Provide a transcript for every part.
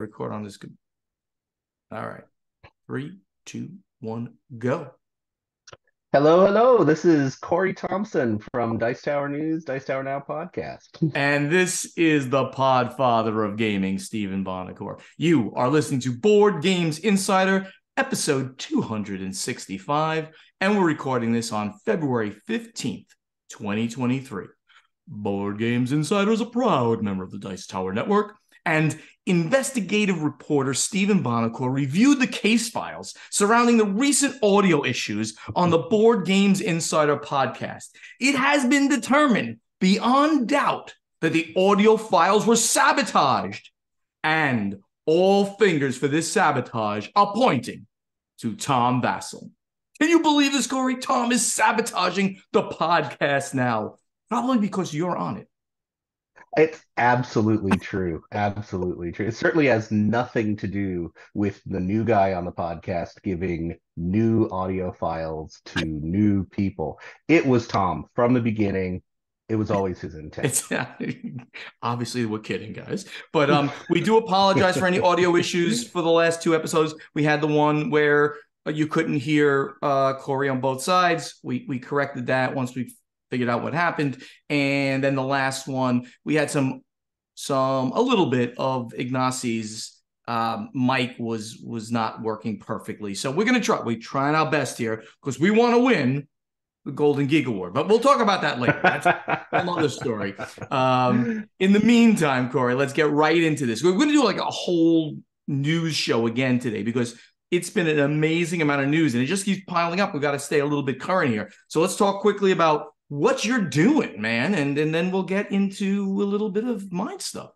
Record on this. All right. 3, 2, 1, go. Hello, hello. This is Corey Thompson from Dice Tower News, Dice Tower Now podcast. And this is the Podfather of gaming, Stephen Bonacore. You are listening to Board Games Insider, episode 265, and we're recording this on February 15th, 2023. Board Games Insider is a proud member of the Dice Tower Network, and investigative reporter Stephen Bonacore reviewed the case files surrounding the recent audio issues on the Board Games Insider podcast. It has been determined beyond doubt that the audio files were sabotaged, and all fingers for this sabotage are pointing to Tom Vassell. Can you believe this, Corey? Tom is sabotaging the podcast now, probably because you're on it. It's absolutely true. Absolutely true. It certainly has nothing to do with the new guy on the podcast giving new audio files to new people. It was Tom from the beginning. It was always his intent. It's obviously we're kidding, guys, but we do apologize for any audio issues for the last two episodes. We had the one where you couldn't hear Corey on both sides. We corrected that once we figured out what happened, and then the last one we had a little bit of Ignacie's mic was not working perfectly. So we're trying our best here because we want to win the Golden Geek Award, but we'll talk about that later. That's another story. In the meantime, Corey, let's get right into this. We're going to do like a whole news show again today because it's been an amazing amount of news and it just keeps piling up. We've got to stay a little bit current here. So let's talk quickly about what you're doing, man, and then we'll get into a little bit of mine stuff.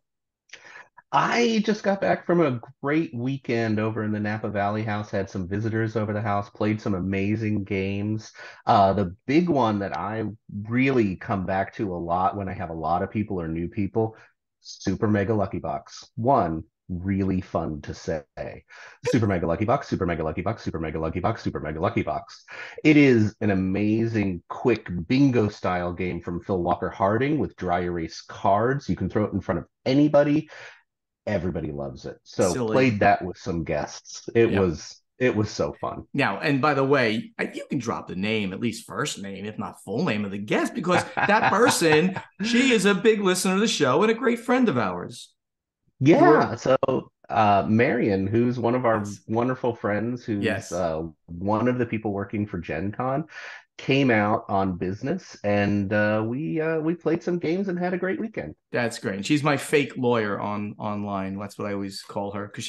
I just got back from a great weekend over in the Napa Valley house, had some visitors over the house, played some amazing games. The big one that I really come back to a lot when I have a lot of people or new people, Super Mega Lucky Box. One, really fun to say. Super Mega Lucky Box, Super Mega Lucky Box, Super Mega Lucky Box, Super Mega Lucky Box. It is an amazing, quick bingo style game from Phil Walker Harding with dry erase cards. You can throw it in front of anybody. Everybody loves it. So Silly. Played that with some guests. It was so fun. Now, and by the way, you can drop the name, at least first name, if not full name of the guest, because that person, she is a big listener to the show and a great friend of ours. Yeah. So Marion, who's one of our wonderful friends, who's one of the people working for Gen Con, came out on business, and we played some games and had a great weekend. That's great. And she's my fake lawyer online. That's what I always call her, because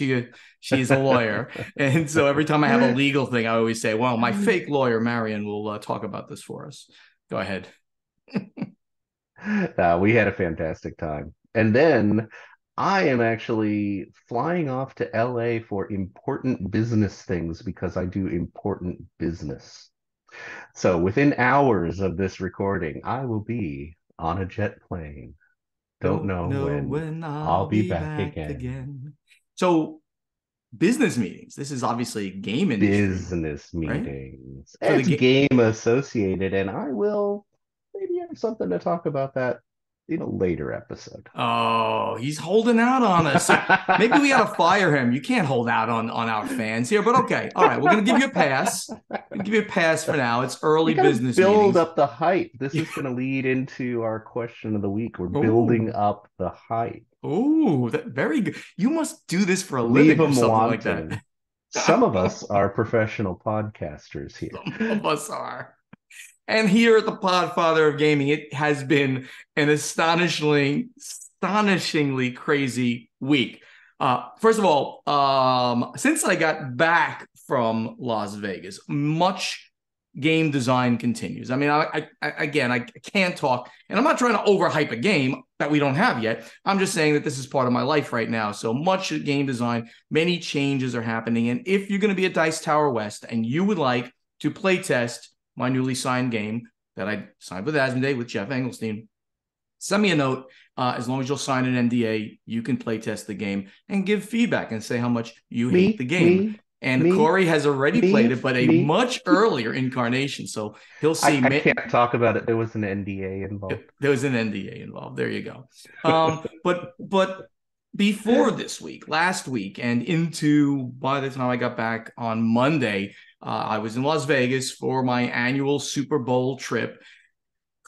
she's a lawyer. And so every time I have a legal thing, I always say, well, my fake lawyer, Marion, will talk about this for us. Go ahead. We had a fantastic time. And then I am actually flying off to LA for important business things because I do important business. So within hours of this recording, I will be on a jet plane. Don't know when I'll be back again. So business meetings. This is obviously game industry. Business meetings. Right? It's game associated, and I will maybe have something to talk about that in a later episode. Oh, he's holding out on us. Maybe we got to fire him. You can't hold out on our fans here, but okay. All right, we're going to give you a pass. We'll give you a pass for now. It's early business build meetings. Up the hype. This is going to lead into our question of the week. We're building up the hype. Oh, very good. You must do this for a living or something like that. Some of us are professional podcasters here. Some of us are. And here at the Podfather of Gaming, it has been an astonishingly crazy week. First of all, since I got back from Las Vegas, much game design continues. I mean, I can't talk, and I'm not trying to overhype a game that we don't have yet. I'm just saying that this is part of my life right now. So much game design, many changes are happening. And if you're going to be at Dice Tower West and you would like to play test my newly signed game that I signed with Asmodee with Jeff Engelstein, send me a note. As long as you'll sign an NDA, you can play test the game and give feedback and say how much you hate the game. Corey has already played it, but a much earlier incarnation. So he'll see. I can't talk about it. There was an NDA involved. There was an NDA involved. There you go. But before this week, last week, and into by the time I got back on Monday, I was in Las Vegas for my annual Super Bowl trip.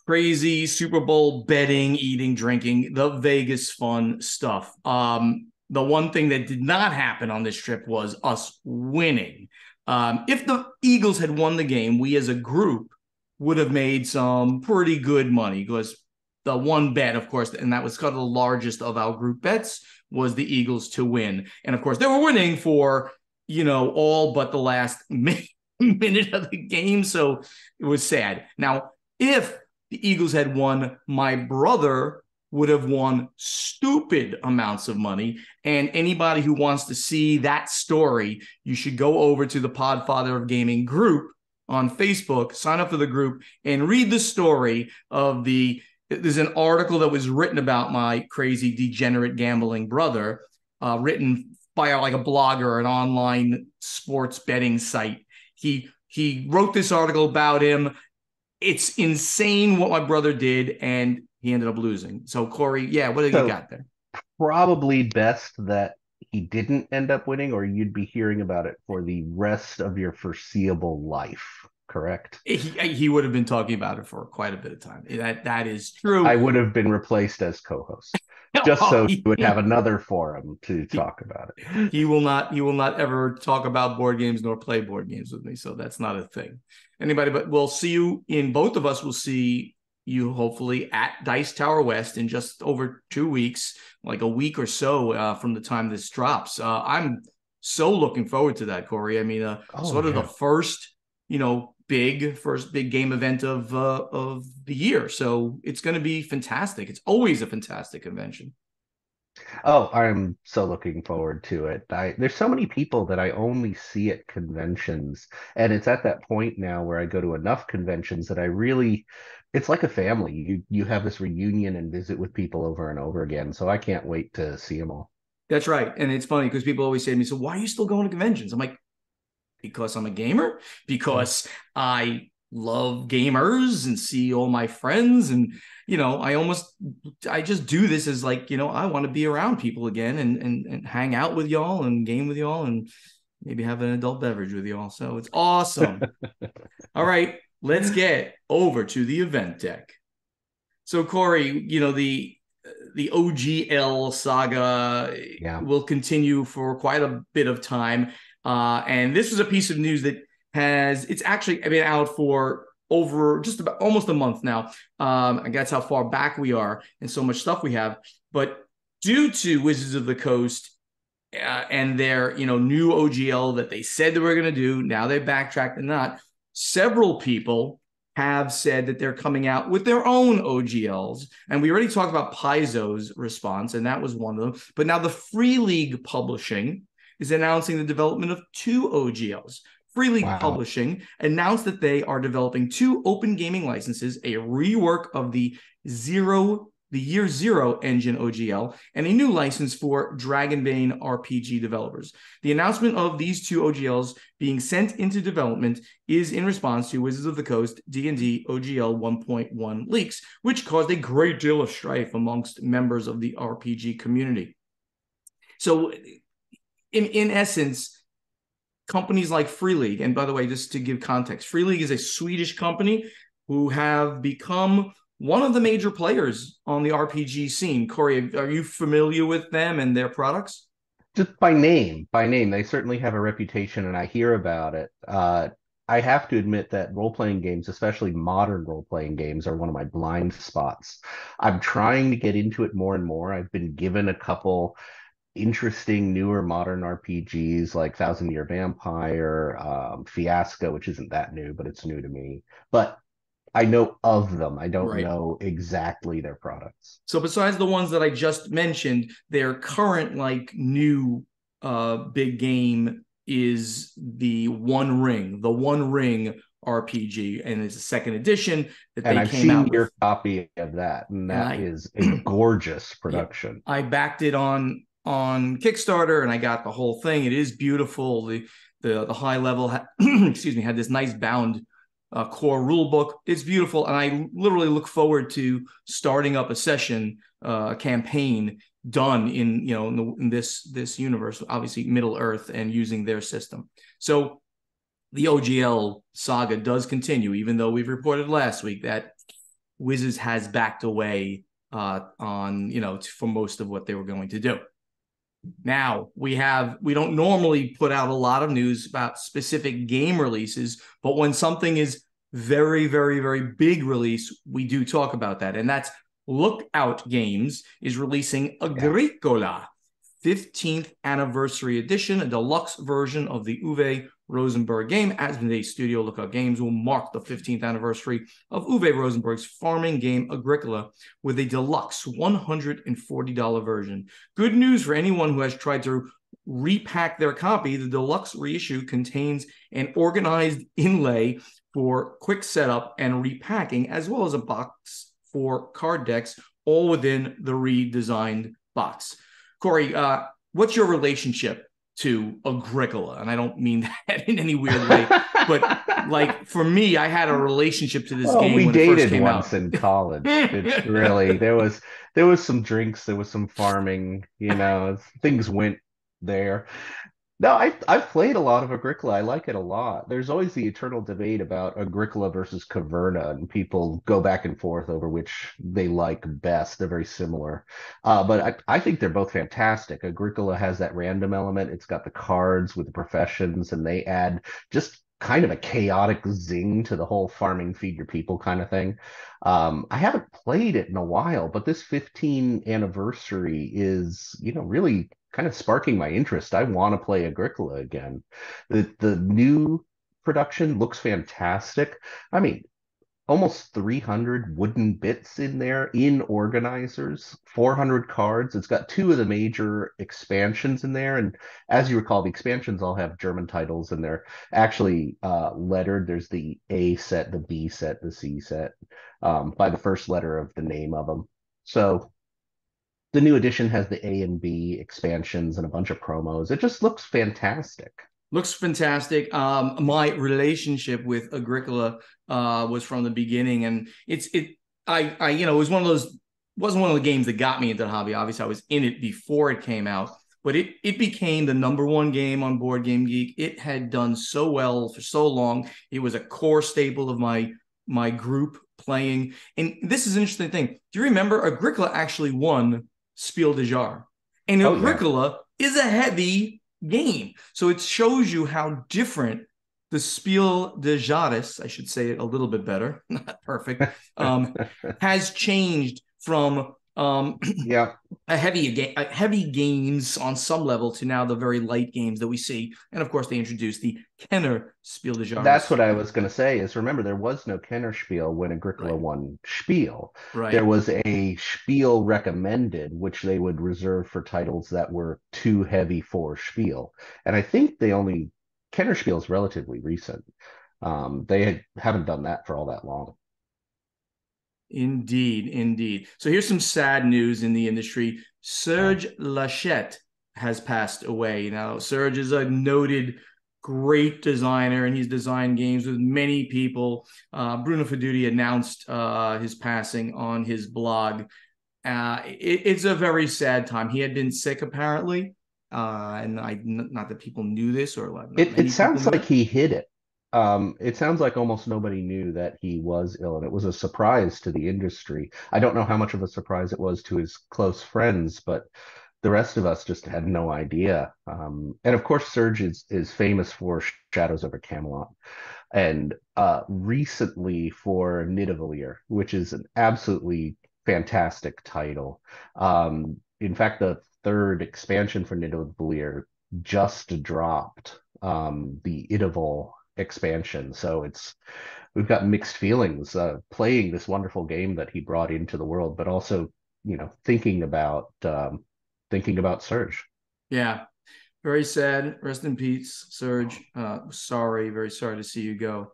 Crazy Super Bowl betting, eating, drinking, the Vegas fun stuff. The one thing that did not happen on this trip was us winning. If the Eagles had won the game, we as a group would have made some pretty good money because the one bet, of course, and that was kind of the largest of our group bets, was the Eagles to win. And of course, they were winning for, all but the last minute of the game. So it was sad. Now, if the Eagles had won, my brother would have won stupid amounts of money. And anybody who wants to see that story, you should go over to the Podfather of Gaming group on Facebook, sign up for the group, and read the story of there's an article that was written about my crazy degenerate gambling brother, written by like a blogger, an online sports betting site. He wrote this article about him. It's insane what my brother did, and he ended up losing. So, Corey, what do you got there? Probably best that he didn't end up winning, or you'd be hearing about it for the rest of your foreseeable life, correct? He would have been talking about it for quite a bit of time. That is true. I would have been replaced as co-host. Just so he would have another forum to talk about it. He will not ever talk about board games nor play board games with me. So that's not a thing. But we'll see you both of us will see you hopefully at Dice Tower West in just over 2 weeks, like a week or so from the time this drops. I'm so looking forward to that, Corey. I mean, the first, big game event of the year. So it's going to be fantastic. It's always a fantastic convention. Oh, I'm so looking forward to it. There's so many people that I only see at conventions, and it's at that point now where I go to enough conventions that it's like a family. You have this reunion and visit with people over and over again. So I can't wait to see them all. That's right. And it's funny because people always say to me, so why are you still going to conventions? I'm like, because I'm a gamer, because I love gamers and see all my friends. And, I just do this as like, I want to be around people again and hang out with y'all and game with y'all and maybe have an adult beverage with y'all. So it's awesome. All right, let's get over to the event deck. So Corey, the OGL saga will continue for quite a bit of time. And this was a piece of news that it's actually been out for over just about almost a month now. And that's how far back we are and so much stuff we have. But due to Wizards of the Coast and their, new OGL that they said they were going to do, now they backtracked and not. Several people have said that they're coming out with their own OGLs. And we already talked about Paizo's response, and that was one of them. But now the Free League Publishing is announcing the development of 2 OGLs. Free League Publishing announced that they are developing 2 open gaming licenses, a rework of the Year Zero engine OGL, and a new license for Dragonbane RPG developers. The announcement of these 2 OGLs being sent into development is in response to Wizards of the Coast D&D OGL 1.1 leaks, which caused a great deal of strife amongst members of the RPG community. So, in essence, companies like Free League, and by the way, just to give context, Free League is a Swedish company who have become one of the major players on the RPG scene. Corey, are you familiar with them and their products? Just by name. They certainly have a reputation, and I hear about it. I have to admit that role-playing games, especially modern role-playing games, are one of my blind spots. I'm trying to get into it more and more. I've been given a couple interesting newer modern RPGs like Thousand Year Vampire, Fiasco, which isn't that new, but it's new to me. But I know of them. I don't know exactly their products. So besides the ones that I just mentioned, their current new big game is the One Ring RPG, and it's a second edition that they came out with. And I've seen your copy of that, and that is a gorgeous production. I backed it on Kickstarter, and I got the whole thing. It is beautiful. The high level, had this nice bound core rule book. It's beautiful, and I literally look forward to starting up a session, campaign done in, you know, in this universe, obviously Middle Earth, and using their system. So the OGL saga does continue, even though we've reported last week that Wizards has backed away on, you know, for most of what they were going to do. Now we don't normally put out a lot of news about specific game releases, but when something is very, very, very big release, we do talk about that. And that's Lookout Games is releasing Agricola, 15th anniversary edition, a deluxe version of the Uwe Rosenberg game. Asmodee Studio Lookout Games will mark the 15th anniversary of Uwe Rosenberg's farming game Agricola with a deluxe $140 version. Good news for anyone who has tried to repack their copy. The deluxe reissue contains an organized inlay for quick setup and repacking, as well as a box for card decks, all within the redesigned box. Corey, what's your relationship to Agricola? And I don't mean that in any weird way, but like for me, I had a relationship to this game we when it first dated came once out. in college. It's really there was some drinks, there was some farming, you know, things went there. No, I've played a lot of Agricola. I like it a lot. There's always the eternal debate about Agricola versus Caverna, and people go back and forth over which they like best. They're very similar. But I think they're both fantastic. Agricola has that random element. It's got the cards with the professions, and they add just kind of a chaotic zing to the whole farming feed your people kind of thing. I haven't played it in a while, but this 15th anniversary is, you know, really kind of sparking my interest. I want to play Agricola again. The new production looks fantastic. I mean, almost 300 wooden bits in there in organizers, 400 cards. It's got two of the major expansions in there. And as you recall, the expansions all have German titles and they're actually lettered. There's the A set, the B set, the C set by the first letter of the name of them. So the new edition has the A and B expansions and a bunch of promos. It just looks fantastic. Looks fantastic. My relationship with Agricola was from the beginning, and I you know, it was one of those, wasn't one of the games that got me into the hobby. Obviously, I was in it before it came out, but it became the #1 game on Board Game Geek. It had done so well for so long. It was a core staple of my group playing. And this is an interesting thing. Do you remember Agricola actually won Spiel des Jahres? And Oh yeah. Agricola is a heavy game. So it shows you how different the Spiel des Jahres, I should say it a little bit better, not perfect, has changed from Yeah. a heavy games on some level to now the very light games that we see. And of course, they introduced the Kenner Spiel des That's Jahres. what I was going to say is remember there was no Kenner Spiel when Agricola Right. won Spiel. There Right. was a Spiel recommended, which they would reserve for titles that were too heavy for Spiel. And I think Kenner Spiel is relatively recent. Haven't done that for all that long. Indeed, indeed. So here's some sad news in the industry. Serge Lachette has passed away. Now, Serge is a noted great designer, and he's designed games with many people. Bruno Fedudi announced his passing on his blog. It's a very sad time. He had been sick, apparently, and not that people knew this, or not It many people sounds knew like it. he hid it. It sounds like almost nobody knew that he was ill, and it was a surprise to the industry. I don't know how much of a surprise it was to his close friends, but the rest of us just had no idea. And of course, Serge is famous for Shadows over Camelot, and recently for Nidavellir, which is an absolutely fantastic title. In fact, the third expansion for Nidavellir just dropped, the Idavol expansion. So we've got mixed feelings playing this wonderful game that he brought into the world, but also, you know, thinking about Serge. Yeah, very sad. Rest in peace, Serge. Sorry, very sorry to see you go.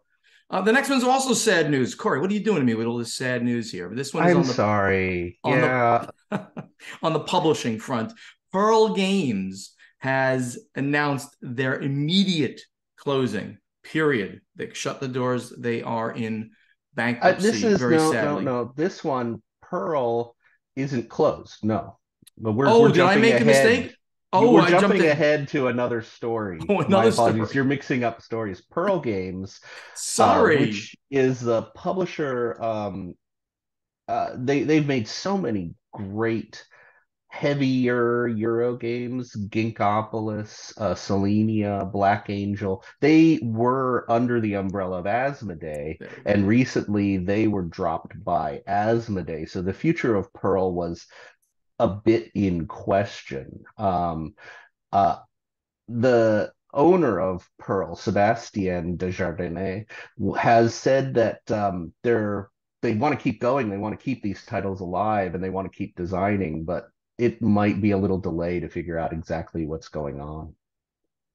The next one's also sad news. Corey, what are you doing to me with all this sad news here? This one is I'm sorry. on Yeah. the on the publishing front. Pearl Games has announced their immediate closing. Period. They shut the doors. They are in This bankruptcy. is Very no, no, sadly. no. This one, Pearl isn't closed. No. But we're Oh, did I jumping make a ahead. mistake? Oh, We're I jumped jumping in. ahead to another story. Oh, My another apologies. story. You're mixing up stories. Pearl Games, Sorry. which is the publisher. They've made so many great heavier Euro games, Ginkopolis, Selenia, Black Angel. They were under the umbrella of Asmodee, There we and go. recently they were dropped by Asmodee. So the future of Pearl was a bit in question. Uh, the owner of Pearl, Sebastien Desjardins, has said that they want to keep going. They want to keep these titles alive, and they want to keep designing, but it might be a little delay to figure out exactly what's going on.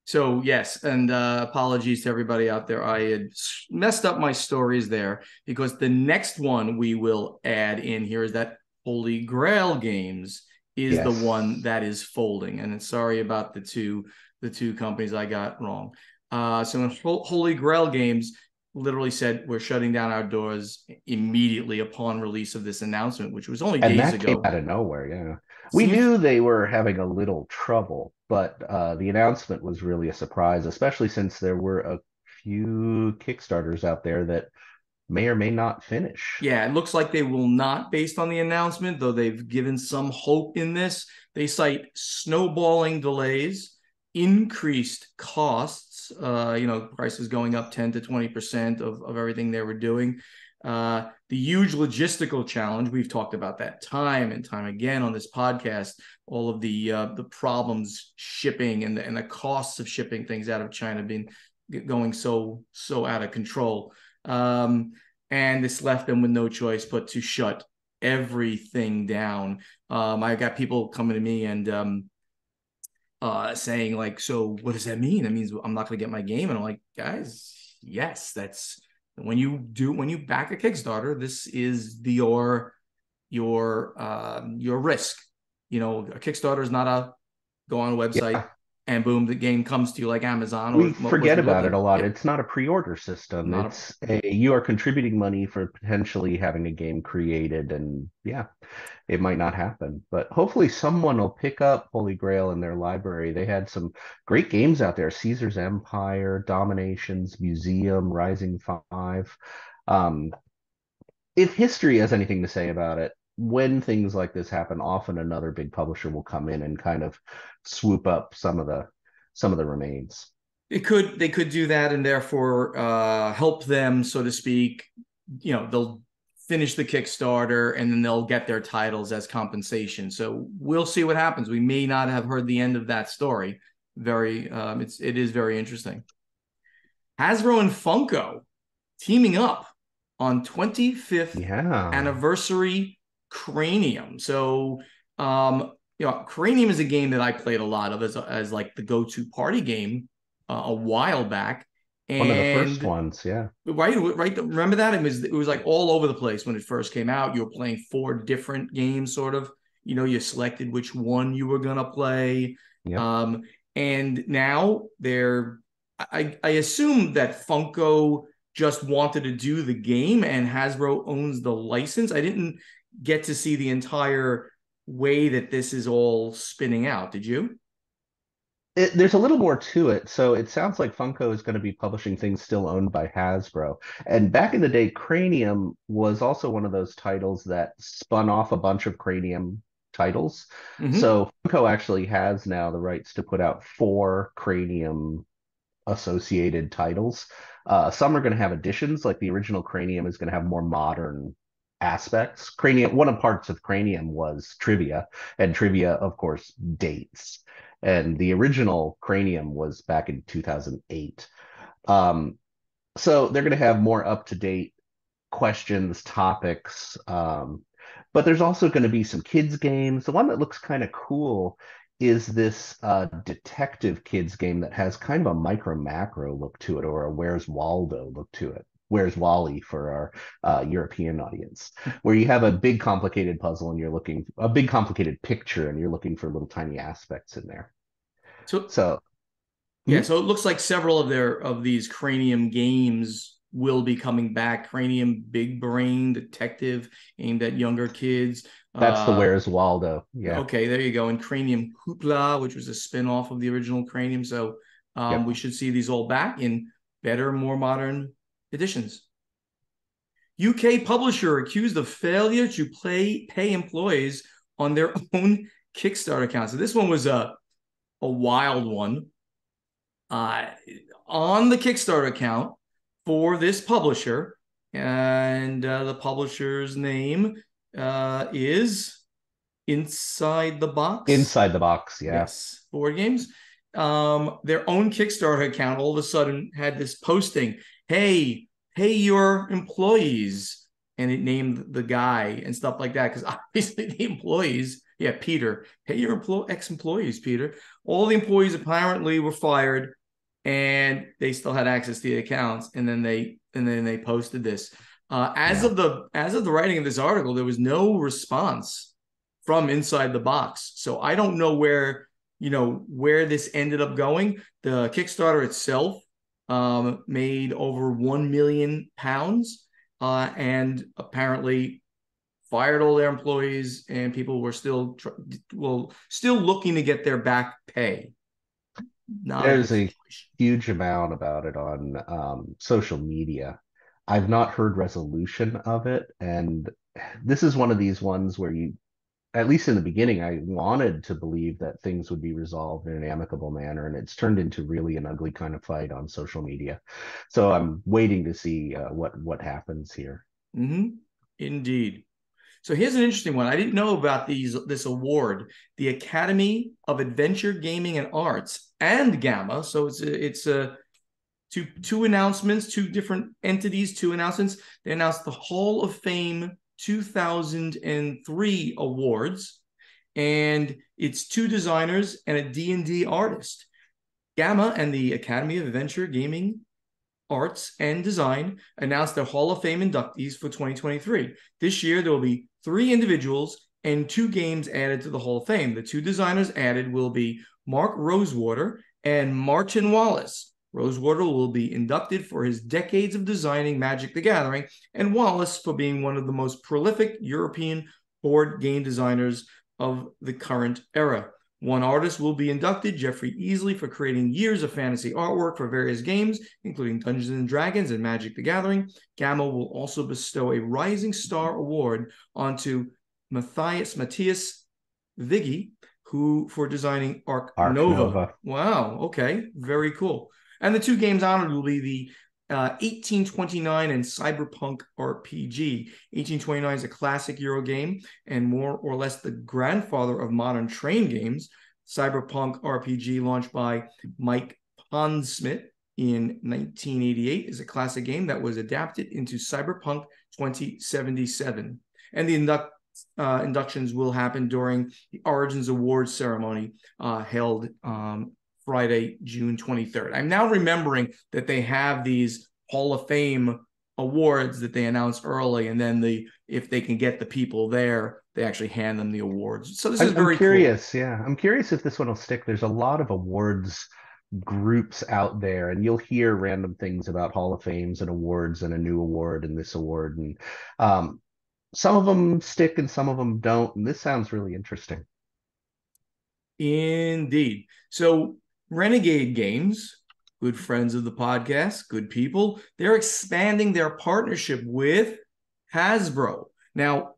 So yes, and apologies to everybody out there. I had messed up my stories there because the next one we will add in here is that Holy Grail Games is the one Yes. that is folding. And sorry about the two companies I got wrong. So in Holy Grail Games literally said we're shutting down our doors immediately upon release of this announcement, which was only And days that came ago. out of nowhere, yeah. We Seems knew they were having a little trouble, but the announcement was really a surprise, especially since there were a few Kickstarters out there that may or may not finish. Yeah, it looks like they will not based on the announcement, though they've given some hope in this. They cite snowballing delays, increased costs, prices going up 10 to 20% of everything they were doing. The huge logistical challenge, we've talked about that time and time again on this podcast, all of the problems shipping and the costs of shipping things out of China being going so out of control. And this left them with no choice but to shut everything down. I got people coming to me and saying like, "So what does that mean? That means I'm not going to get my game." And I'm like, "Guys, yes, that's when you back a Kickstarter. This is your risk. A Kickstarter is not a go on a website Yeah, and boom, the game comes to you like Amazon or we was forget about it with a lot. yeah, It's not a pre-order system. not a You are contributing money for potentially having a game created, and yeah, it might not happen. But hopefully someone will pick up Holy Grail in their library. They had some great games out there: Caesar's Empire, Dominations, Museum, Rising Five. Um, if history has anything to say about it, when things like this happen, often another big publisher will come in and kind of swoop up some of the remains. They could do that and therefore help them, so to speak. They'll finish the Kickstarter and then they'll get their titles as compensation. So we'll see what happens. We may not have heard the end of that story. It is very interesting. Hasbro and Funko teaming up on 25th Yeah. anniversary Cranium. So Cranium is a game that I played a lot of as like the go-to party game a while back. One of the first And ones, yeah. right, remember that? It was like all over the place when it first came out. You were playing four different games, sort of. You selected which one you were gonna play. Yep. Um, and now I assume that Funko just wanted to do the game and Hasbro owns the license. I didn't get to see the entire way that this is all spinning out. Did you? There's a little more to it. So it sounds like Funko is going to be publishing things still owned by Hasbro. And back in the day, Cranium was also one of those titles that spun off a bunch of Cranium titles. Mm-hmm. So Funko actually has now the rights to put out four Cranium associated titles. Some are going to have additions, like the original Cranium is going to have more modern aspects. Cranium, one of parts of Cranium was trivia, and trivia, of course, dates. And the original Cranium was back in 2008. Um, so they're going to have more up to date questions, topics. But there's also going to be some kids games. The one that looks kind of cool is this detective kids game that has kind of a micro macro look to it, or a Where's Waldo look to it. Where's Wally for our European audience, where you have a big complicated puzzle and you're looking a big complicated picture and you're looking for little tiny aspects in there. So So yeah, hmm? so it looks like several of these Cranium games will be coming back. Cranium, big brain detective aimed at younger kids. That's the Where's Waldo. Yeah. Okay, there you go. And Cranium Hoopla, which was a spin-off of the original Cranium. So we Yep. should see these all back in better, more modern editions. UK publisher accused of failure to pay employees on their own Kickstarter account. So this one was a wild one. On the Kickstarter account for this publisher, and the publisher's name is Inside the Box. Inside the Box, yeah. Yes, board games. Their own Kickstarter account all of a sudden had this posting, hey, pay your employees. And it named the guy and stuff like that, because obviously the employees, yeah, Peter, pay your ex-employees, Peter. All the employees apparently were fired, and they still had access to the accounts. And then they posted this. As of the writing of this article, there was no response from Inside the Box. So I don't know where this ended up going. The Kickstarter itself made over £1 million, and apparently fired all their employees, and people were still looking to get their back pay. There's a huge amount about it on social media. I've not heard resolution of it, and this is one of these ones where at least in the beginning, I wanted to believe that things would be resolved in an amicable manner, and it's turned into really an ugly kind of fight on social media. So I'm waiting to see what happens here. Mm-hmm. Indeed. So here's an interesting one. I didn't know about this award, the Academy of Adventure Gaming and Arts and Gamma. So it's two announcements, two different entities, two announcements. They announced the Hall of Fame 2003 awards, and it's two designers and a D&D artist. Gamma and the Academy of Adventure Gaming Arts and Design announced their Hall of Fame inductees for 2023. This year, there will be 3 individuals and 2 games added to the Hall of Fame. The 2 designers added will be Mark Rosewater and Martin Wallace. Rosewater will be inducted for his decades of designing Magic the Gathering, and Wallace for being one of the most prolific European board game designers of the current era. One artist will be inducted, Jeffrey Easley, for creating years of fantasy artwork for various games, including Dungeons and Dragons and Magic the Gathering. Gamma will also bestow a Rising Star Award onto Matthias Viggy, who for designing Arc Nova. Wow, okay, very cool. And the 2 games honored will be the 1829 and Cyberpunk RPG. 1829 is a classic Euro game and more or less the grandfather of modern train games. Cyberpunk RPG, launched by Mike Pondsmith in 1988, is a classic game that was adapted into Cyberpunk 2077. And the inductions will happen during the Origins Awards ceremony held Friday, June 23rd. I'm now remembering that they have these Hall of Fame awards that they announce early, and then if they can get the people there, they actually hand them the awards. So this is very curious. cool. Yeah, I'm curious if this one will stick. There's a lot of awards groups out there, and you'll hear random things about Hall of Fames and awards and a new award and this award, and some of them stick and some of them don't. And this sounds really interesting. Indeed. So Renegade Games, good friends of the podcast, good people, they're expanding their partnership with Hasbro. Now,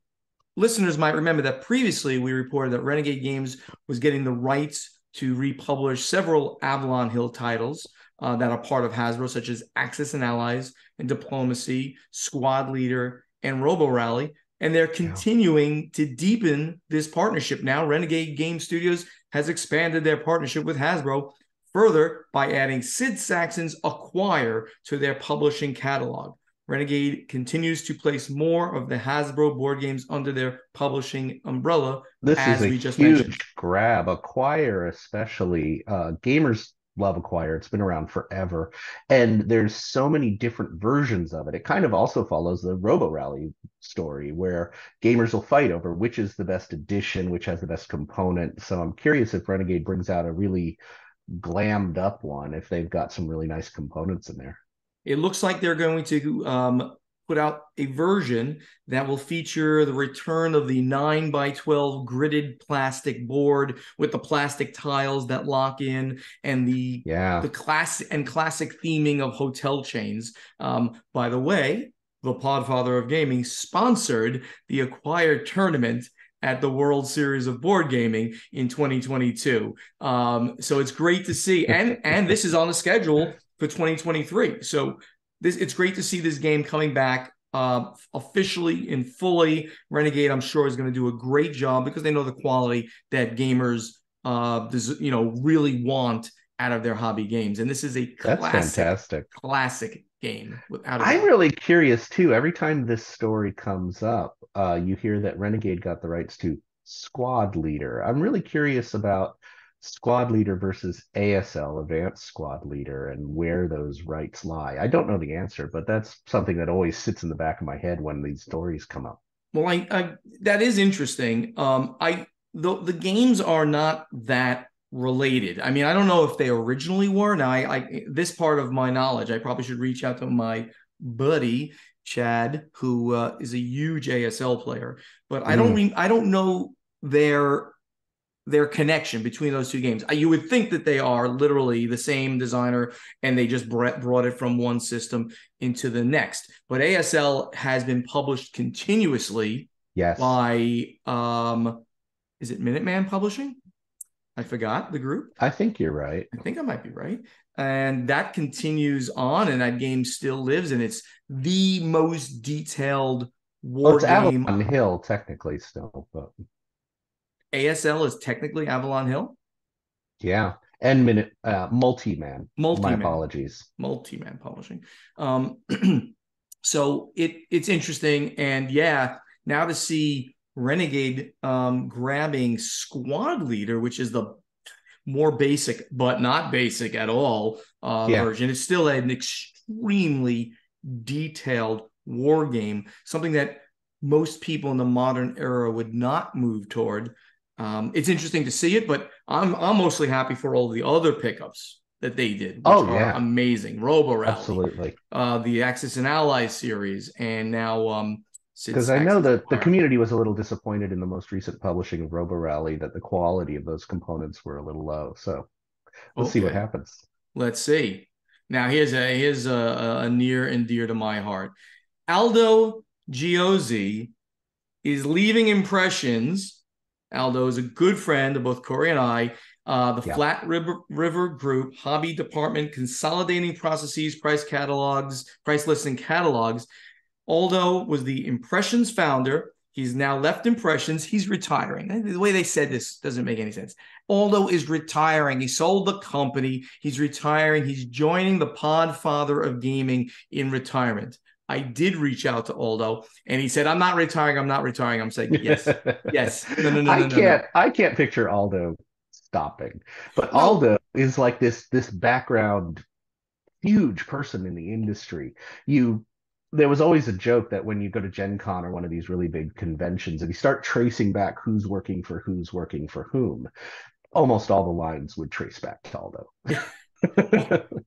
listeners might remember that previously we reported that Renegade Games was getting the rights to republish several Avalon Hill titles that are part of Hasbro, such as Axis and Allies and Diplomacy, Squad Leader, and Robo Rally. And they're continuing to deepen this partnership. Now, Renegade Game Studios has expanded their partnership with Hasbro further by adding Sid Sackson's Acquire to their publishing catalog. Renegade continues to place more of the Hasbro board games under their publishing umbrella. This is a huge grab. Acquire, especially, gamers love Acquire. It's been around forever, and there's so many different versions of it. It kind of also follows the Robo Rally story, where gamers will fight over which is the best edition, which has the best component. So I'm curious if Renegade brings out a really glammed up one, if they've got some really nice components in there. It looks like they're going to put out a version that will feature the return of the 9x12 gridded plastic board with the plastic tiles that lock in, and the Yeah, classic theming of hotel chains. By the way, the Podfather of Gaming sponsored the Acquired tournament at the World Series of Board Gaming in 2022. So it's great to see, and this is on the schedule for 2023. So it's great to see this game coming back officially and fully. Renegade, I'm sure, is going to do a great job because they know the quality that gamers really want out of their hobby games. And this is a that's fantastic. classic game without a I'm doubt. really curious too. Every time this story comes up, you hear that Renegade got the rights to Squad Leader. I'm really curious about Squad Leader versus ASL, Advanced Squad Leader, and where those rights lie. I don't know the answer, but that's something that always sits in the back of my head when these stories come up. Well, I that is interesting. The games are not that related. I mean, I don't know if they originally were. Now, I this part of my knowledge, I probably should reach out to my buddy Chad, who is a huge ASL player. But Mm, I don't know their connection between those two games. You would think that they are literally the same designer and they just brought it from one system into the next. But ASL has been published continuously yes, by is it Minuteman Publishing? I forgot the group. I think you're right. I think I might be right. And that continues on, and that game still lives, and it's the most detailed Well, war it's game. Avalon Hill technically still, but ASL is technically Avalon Hill. yeah. And minute multi-man. My Multi-man. apologies. Multi-man Publishing. Um, so it's interesting, and yeah, now to see Renegade grabbing Squad Leader, which is the more basic but not basic at all Yeah. version. It's still an extremely detailed war game, something that most people in the modern era would not move toward. It's interesting to see it, but I'm mostly happy for all the other pickups that they did, which Oh are yeah, amazing. Robo Rally, absolutely. the Axis and Allies series, and now Because Sid's I know Axis that the Empire. community was a little disappointed in the most recent publishing of Robo Rally that the quality of those components were a little low. So let's see what Okay, happens. let's see. Now here's a near and dear to my heart. Aldo Giozi is leaving impressions. Aldo is a good friend of both Corey and I. The Yeah. Flat River Group Hobby Department consolidating processes, price catalogs, price lists, and catalogs. Aldo was the Impressions founder. He's now left Impressions. He's retiring. The way they said this doesn't make any sense. Aldo is retiring. He sold the company. He's retiring. He's joining the Podfather of Gaming in retirement. I did reach out to Aldo, and he said, "I'm not retiring. I'm not retiring." I'm saying, "Yes, yes, no, no, no, I no, no, no, can't picture Aldo stopping. But no." Aldo is like this background huge person in the industry. You There was always a joke that when you go to Gen Con or one of these really big conventions, if you start tracing back who's working for whom, almost all the lines would trace back to Aldo.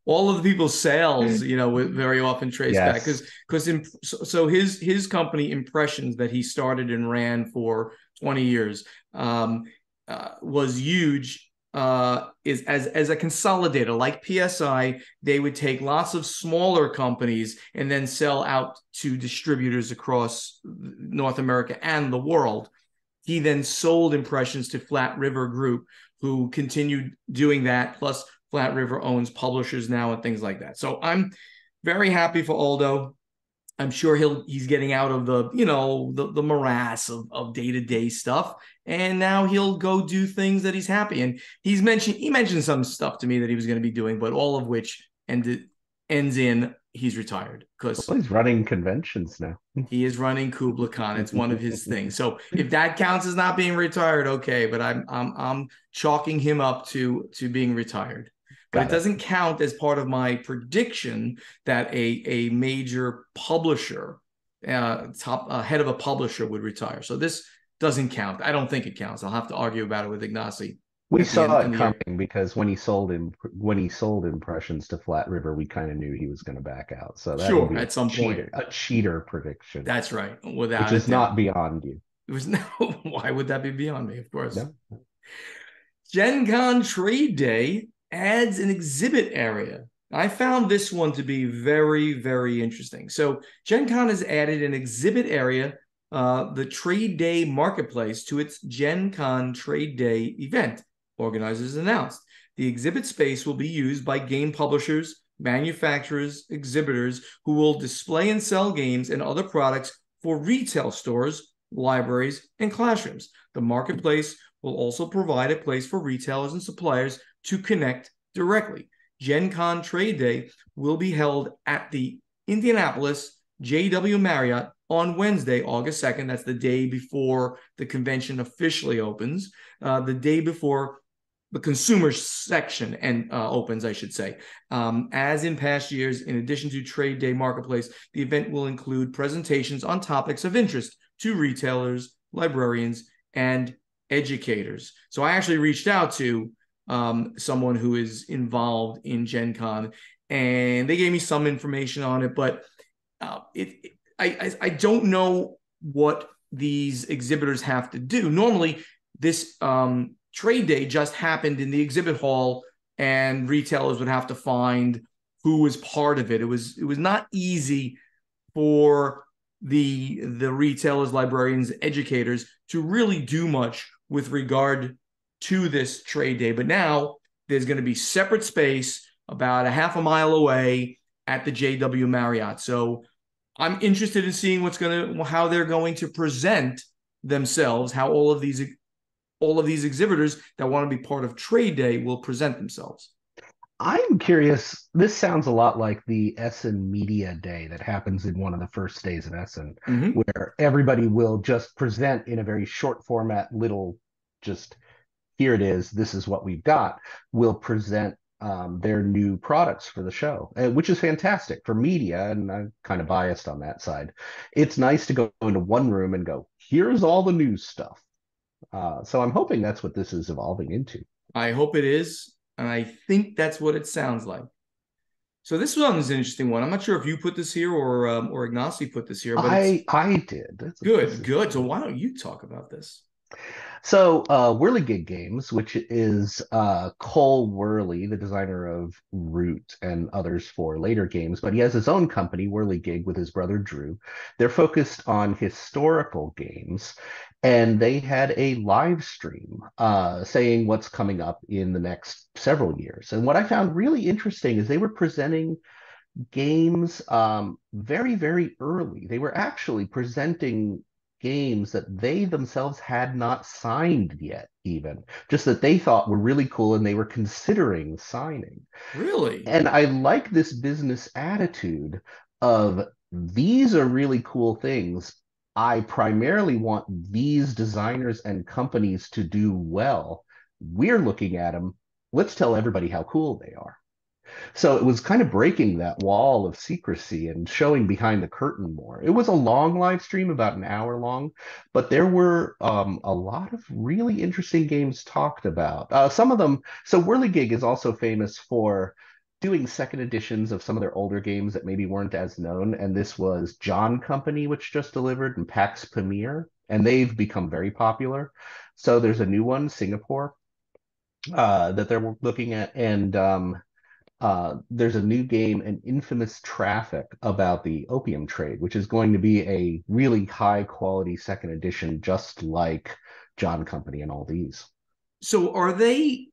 All of the people's sales, very often trace back Yes. so his company Impressions that he started and ran for 20 years was huge. Is as a consolidator like PSI, they would take lots of smaller companies and then sell out to distributors across North America and the world. He then sold Impressions to Flat River Group, who continued doing that. Plus, Flat River owns publishers now and things like that. So I'm very happy for Aldo. I'm sure he's getting out of the morass of day-to-day stuff, and now he'll go do things that he's happy. And he mentioned some stuff to me that he was going to be doing, but all of which ends in he's retired because Well, he's running conventions now. he is running Kubla Khan. It's one of his things. So if that counts as not being retired, okay. But I'm chalking him up to being retired. But it Got it. doesn't count as part of my prediction that a major publisher, head of a publisher would retire. So this doesn't count. I don't think it counts. I'll have to argue about it with Ignacy. We at the saw end it of the year. coming because when he sold impressions to Flat River, we kind of knew he was going to back out. So that would Sure, be at some point. a cheater prediction, That's right, which without a is doubt. not beyond you. It was no. Why would that be beyond me? Of course. No. Gen Con Trade Day adds an exhibit area. I found this one to be very, very interesting. So Gen Con has added an exhibit area, the Trade Day Marketplace, to its Gen Con Trade Day event. Organizers announced. The exhibit space will be used by game publishers, manufacturers, exhibitors who will display and sell games and other products for retail stores, libraries, and classrooms. The marketplace will also provide a place for retailers and suppliers to connect directly. Gen Con Trade Day will be held at the Indianapolis JW Marriott on Wednesday, August 2nd. That's the day before the convention officially opens, the day before the consumer section and opens, I should say. As in past years, in addition to Trade Day Marketplace, the event will include presentations on topics of interest to retailers, librarians, and educators. So I actually reached out to someone who is involved in Gen Con, and they gave me some information on it, but I don't know what these exhibitors have to do. Normally, this trade day just happened in the exhibit hall, and retailers would have to find who was part of it. It was not easy for the retailers, librarians, educators to really do much with regard to this trade day. But now there's going to be separate space about a half a mile away at the JW Marriott. So I'm interested in seeing how they're going to present themselves, how all of these exhibitors that want to be part of Trade Day will present themselves. I'm curious. This sounds a lot like the Essen Media Day that happens in one of the first days of Essen, where everybody will just present in a very short format, little, just here it is, this is what we've got, will present their new products for the show, which is fantastic for media, and I'm kind of biased on that side. It's nice to go into one room and go, here's all the news stuff. So I'm hoping that's what this is evolving into. I hope it is, and I think that's what it sounds like. So this one is an interesting one. I'm not sure if you put this here or Ignacy put this here, but I did. Good. So why don't you talk about this? So Whirligig Games, which is Cole Worley, the designer of Root and others for later games, but he has his own company, Whirligig, with his brother Drew. They're focused on historical games, and they had a live stream saying what's coming up in the next several years. And what I found really interesting is they were presenting games very, very early. They were actually presenting games that they themselves had not signed yet, even just that they thought were really cool and they were considering signing. Really? And I like this business attitude of these are really cool things. I primarily want these designers and companies to do well. We're looking at them. Let's tell everybody how cool they are. So it was kind of breaking that wall of secrecy and showing behind the curtain more. It was a long live stream, about an hour long, but there were a lot of really interesting games talked about. Some of them, so Whirligig is also famous for doing second editions of some of their older games that maybe weren't as known. And this was John Company, which just delivered, and Pax Pamir, and they've become very popular. So there's a new one, Singapore, that they're looking at. And there's a new game, An Infamous Traffic, about the opium trade, which is going to be a really high quality second edition, just like John Company and all these. So are they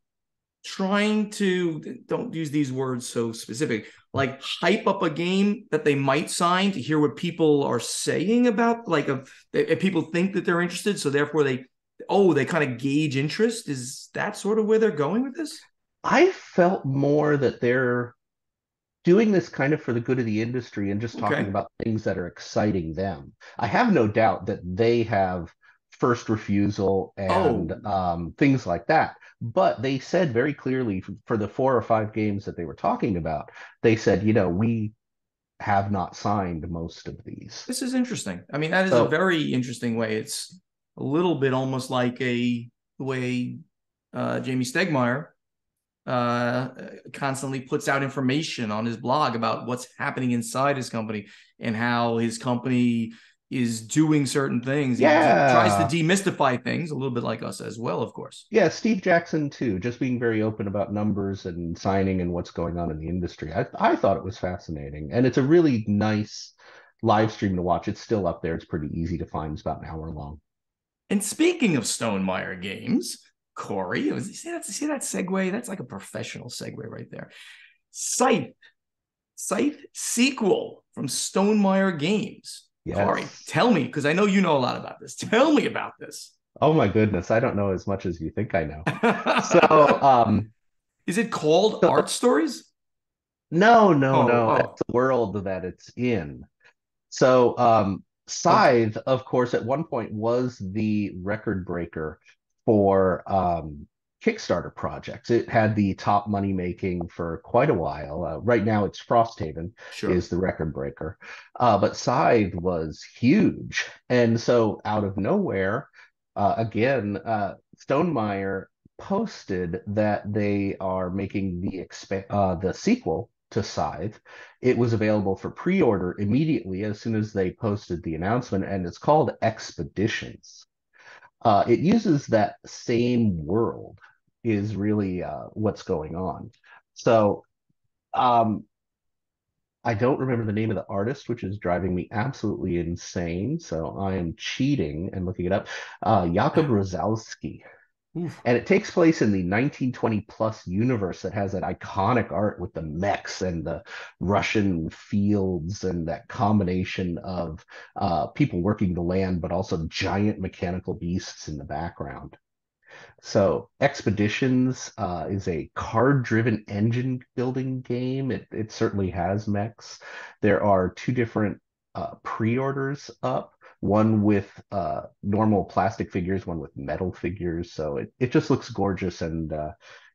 trying to, don't use these words so specific, like hype up a game that they might sign to hear what people are saying about, like if people think that they're interested, so therefore they kind of gauge interest? Is that sort of where they're going with this? I felt more that they're doing this kind of for the good of the industry and just talking Okay. about things that are exciting them. I have no doubt that they have first refusal and things like that. But they said very clearly for the 4 or 5 games that they were talking about, they said, we have not signed most of these. This is interesting. I mean, that is a So very interesting way. It's a little bit almost like the way Jamie Stegmaier, constantly puts out information on his blog about what's happening inside his company and how his company is doing certain things. He tries to Yeah. demystify things a little bit like us as well, of course. Yeah, Steve Jackson too, just being very open about numbers and signing and what's going on in the industry. I thought it was fascinating. And it's a really nice live stream to watch. It's still up there. It's pretty easy to find. It's about an hour long. And speaking of Stonemaier games, Corey, see that segue? That's like a professional segue right there. Scythe sequel from Stonemaier Games. Corey, Yes. tell me, because I know you know a lot about this. Tell me about this. Oh my goodness, I don't know as much as you think I know. So, Is it called so Art Stories? no, no, Oh, no. That's oh, the world that it's in. So, okay, Scythe, of course, at one point was the record breaker for Kickstarter projects. It had the top money making for quite a while. Right now, it's Frosthaven sure. is the record breaker, but Scythe was huge, and so out of nowhere, Stonemaier posted that they are making the sequel to Scythe. It was available for pre-order immediately as soon as they posted the announcement, and it's called Expeditions. It uses that same world, is really what's going on. So um, I don't remember the name of the artist, which is driving me absolutely insane. So I am cheating and looking it up. Jakub Rosalski. Oof. And it takes place in the 1920 plus universe that has that iconic art with the mechs and the Russian fields and that combination of people working the land, but also giant mechanical beasts in the background. So Expeditions is a card-driven engine building game. It certainly has mechs. There are two different pre-orders up, one with normal plastic figures, one with metal figures. So it just looks gorgeous, and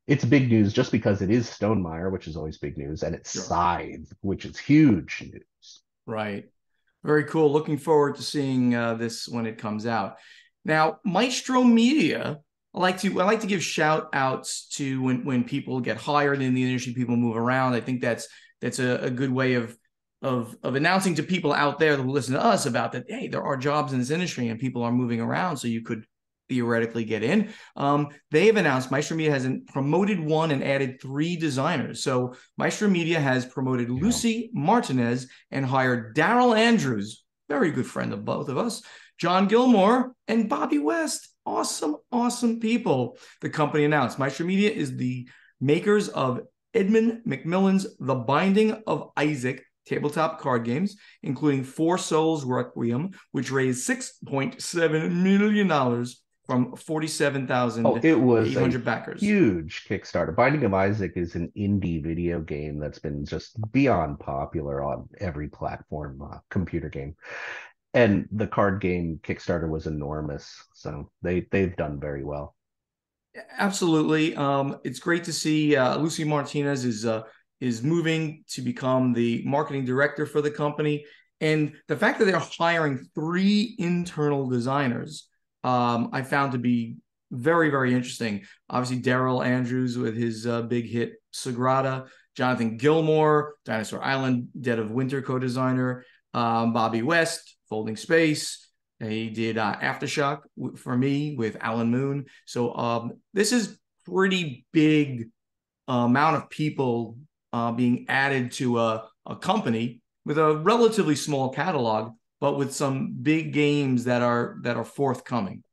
it's big news just because it is Stonemaier, which is always big news, and it's Sure. Scythe, which is huge news. Right. Very cool. Looking forward to seeing this when it comes out. Now, Maestro Media, I like to give shout outs to when people get hired in the industry, people move around. I think that's a good way of announcing to people out there that listen to us about that. Hey, there are jobs in this industry and people are moving around, so you could theoretically get in. They have announced Maestro Media has promoted one and added 3 designers. So Maestro Media has promoted Yeah. Lucy Martinez and hired Daryl Andrews, very good friend of both of us, John Gilmore, and Bobby West. Awesome, awesome people. The company announced Maestro Media is the makers of Edmund Macmillan's The Binding of Isaac tabletop card games, including Four Souls Requiem, which raised $6.7 million from Oh, it was a 47,800 backers. huge Kickstarter. Binding of Isaac is an indie video game that's been just beyond popular on every platform, computer game. And the card game Kickstarter was enormous, so they've done very well. Absolutely. It's great to see Lucy Martinez is moving to become the marketing director for the company, and the fact that they're hiring 3 internal designers, I found to be very very interesting. Obviously, Daryl Andrews with his big hit Sagrada, Jonathan Gilmore, Dinosaur Island, Dead of Winter co-designer, Bobby West, Folding Space. He did Aftershock for me with Alan Moon. So this is pretty big amount of people being added to a company with a relatively small catalog, but with some big games that are forthcoming.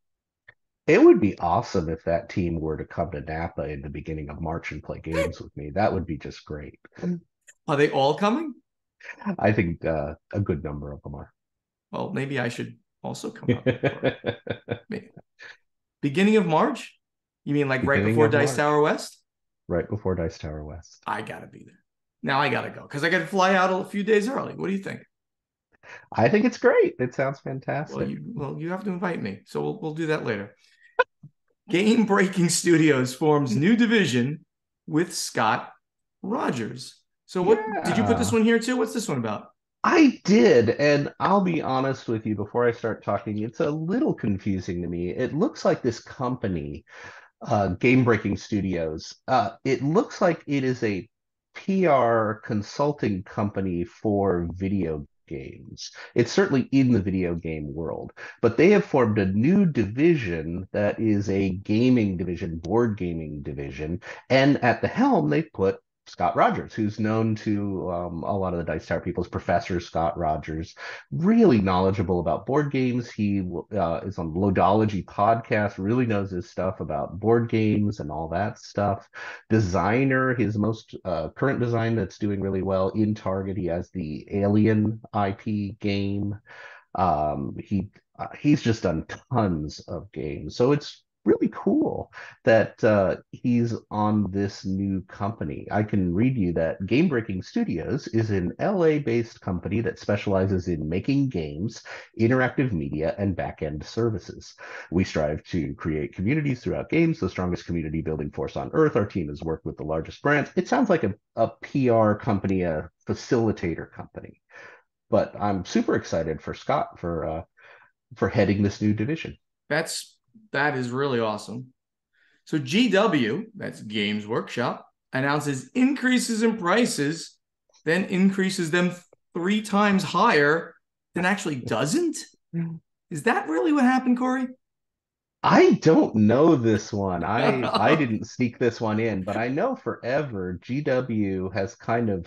It would be awesome if that team were to come to Napa in the beginning of March and play games with me. That would be just great. Are they all coming? I think a good number of them are. Well, maybe I should also come out for beginning of March. You mean like right Beginning before of Dice March, Tower West? right before Dice Tower West. I gotta be there. Now I gotta go because I gotta fly out a few days early. What do you think? I think it's great. It sounds Well, fantastic. you have to invite me, so we'll do that later. Game Breaking Studios forms new division with Scott Rogers. So what did you put this Yeah, one here too? What's this one about? I did. And I'll be honest with you before I start talking, it's a little confusing to me. It looks like this company Game Breaking Studios. It looks like it is a PR consulting company for video games. It's certainly in the video game world, but they have formed a new division that is a gaming division, board gaming division, and at the helm they put Scott Rogers, who's known to a lot of the Dice Tower people's Professor Scott Rogers, really knowledgeable about board games. He is on Lodology podcast, really knows his stuff about board games and all that stuff. Designer, his most current design that's doing really well in Target, he has the Alien IP game. He's just done tons of games, so it's really cool that he's on this new company. I can read you that Game Breaking Studios is an LA-based company that specializes in making games, interactive media, and back-end services. We strive to create communities throughout games, the strongest community building force on earth. Our team has worked with the largest brands. It sounds like a PR company, a facilitator company. But I'm super excited for Scott for heading this new division. That is really awesome. So GW, that's Games Workshop, announces increases in prices, then increases them 3 times higher, then actually doesn't. Is that really what happened, Corey? I don't know this one. I didn't sneak this one in, but I know forever GW has kind of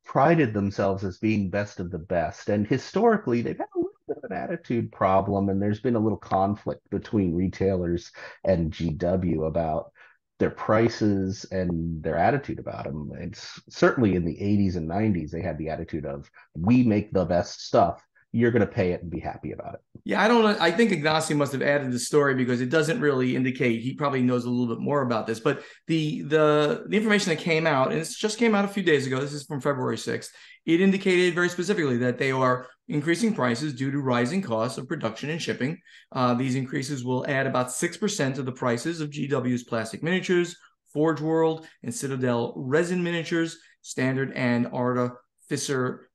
prided themselves as being best of the best. And historically, they've had a little bit of an attitude problem, and there's been a little conflict between retailers and GW about their prices and their attitude about them. It's certainly in the 80s and 90s, they had the attitude of, we make the best stuff. You're going to pay it and be happy about it. Yeah, I don't know. I think Ignacy must have added the story because it doesn't really indicate. He probably knows a little bit more about this. But the information that came out, and it just came out a few days ago. This is from February 6th. It indicated very specifically that they are increasing prices due to rising costs of production and shipping. These increases will add about 6% of the prices of GW's plastic miniatures, Forge World, and Citadel resin miniatures, standard and Artificer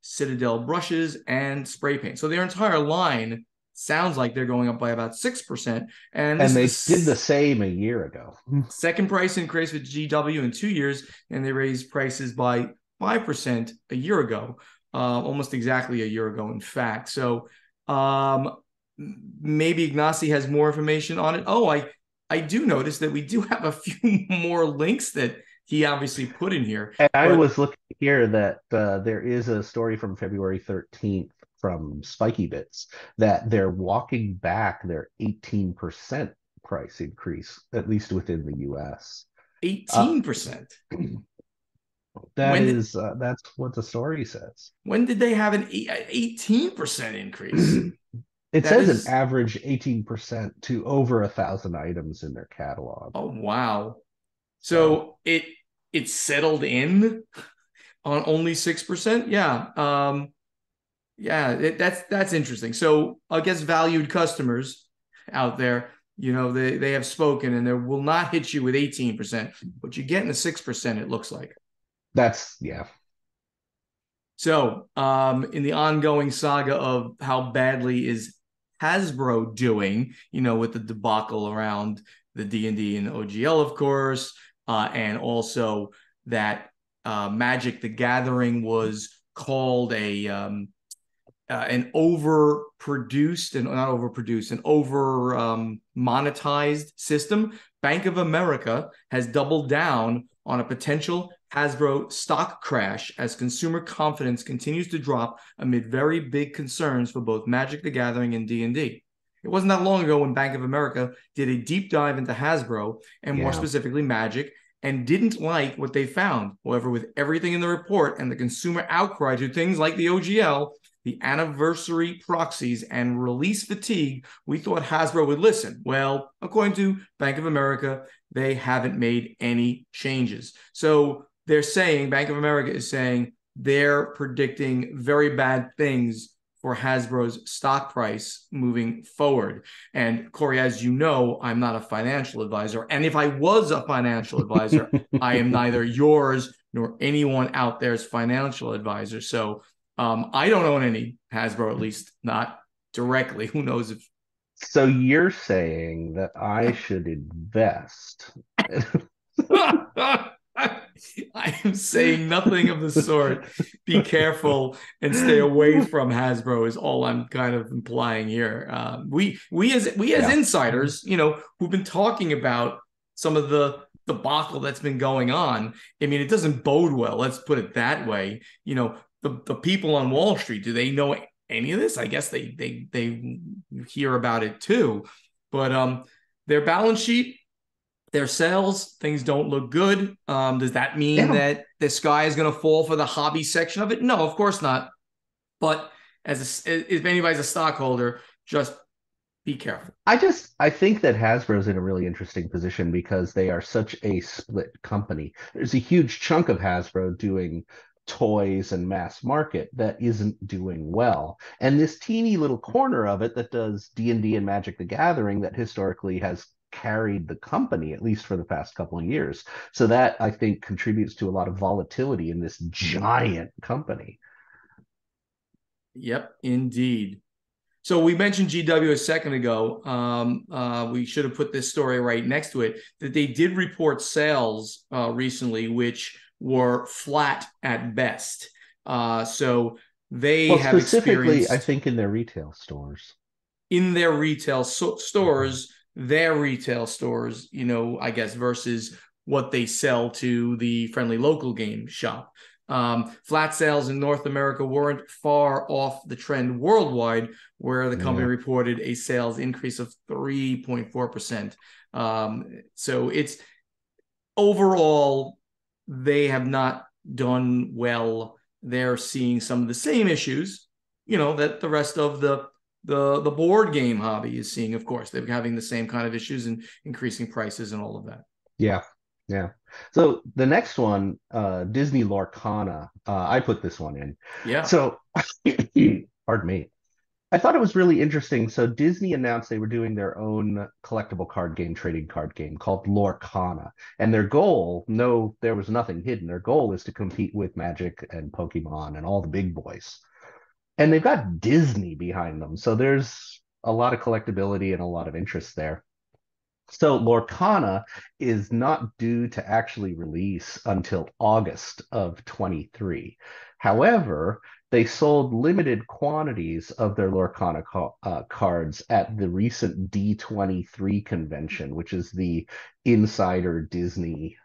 Citadel brushes, and spray paint. So their entire line sounds like they're going up by about 6%. And this And they is did the same a year ago. second price increase with GW in 2 years, and they raised prices by 5% a year ago, almost exactly a year ago, in fact. So maybe Ignacy has more information on it. Oh, I do notice that we do have a few more links that he obviously put in here. And I But was looking here that there is a story from February 13th from Spiky Bits that they're walking back their 18% price increase, at least within the US. 18%. That's what the story says. When did they have an 18% increase? It That says an is, average 18% to over 1,000 items in their catalog. oh wow. So So it settled in on only 6%. Yeah. Yeah, that's interesting. So I guess valued customers out there, they have spoken, and they will not hit you with 18%, but you get in the 6%, it looks like. yeah. So in the ongoing saga of how badly is Hasbro doing, with the debacle around the D&D and OGL, of course, and also that Magic the Gathering was called an overproduced and not overproduced, an over monetized system. Bank of America has doubled down on a potential Hasbro stock crash as consumer confidence continues to drop amid very big concerns for both Magic the Gathering and D&D. It wasn't that long ago when Bank of America did a deep dive into Hasbro, and more Yeah. specifically Magic, and didn't like what they found. However, with everything in the report and the consumer outcry to things like the OGL, the anniversary proxies, and release fatigue, we thought Hasbro would listen. Well, according to Bank of America, they haven't made any changes. So they're saying, Bank of America is saying, they're predicting very bad things for Hasbro's stock price moving forward. And Corey, as you know, I'm not a financial advisor. And if I was a financial advisor, I am neither yours nor anyone out there's financial advisor. So I don't own any Hasbro, at least not directly. Who knows if So you're saying that I should invest? I am saying nothing of the sort. Be careful and stay away from Hasbro is all I'm kind of implying here. We as Yeah. insiders, who've been talking about some of the debacle that's been going on. I mean, it doesn't bode well. Let's put it that way. The people on Wall Street, do they know any of this? I guess they hear about it too, but their balance sheet, their sales, things don't look good. Does that mean Yeah. that the sky is going to fall for the hobby section of it? No, of course not. But if anybody's a stockholder, just be careful. I think that Hasbro's in a really interesting position because they are such a split company. There's a huge chunk of Hasbro doing toys and mass market that isn't doing well. And this teeny little corner of it that does D&D and Magic the Gathering that historically has carried the company, at least for the past couple of years. So that I think contributes to a lot of volatility in this giant company. Yep, indeed. So we mentioned GW a second ago. We should have put this story right next to it, that they did report sales recently, which were flat at best. So they Well, have specifically, I experienced think in their retail stores. in their retail Mhm. stores, I guess, versus what they sell to the friendly local game shop. Flat sales in North America weren't far off the trend worldwide, where the company Yeah. reported a sales increase of 3.4%. So it's overall, they have not done well. They're seeing some of the same issues, that the rest of the board game hobby is seeing. Of course, they're having the same kind of issues and increasing prices and all of that. Yeah. Yeah. So the next one, Disney Lorcana, I put this one in. Yeah. So, pardon me. I thought it was really interesting. So Disney announced they were doing their own collectible card game, trading card game called Lorcana. And their goal, no, there was nothing hidden. Their goal is to compete with Magic and Pokemon and all the big boys. And they've got Disney behind them. So there's a lot of collectability and a lot of interest there. So Lorcana is not due to actually release until August of 23. However, they sold limited quantities of their Lorcana cards at the recent D23 convention, which is the insider Disney,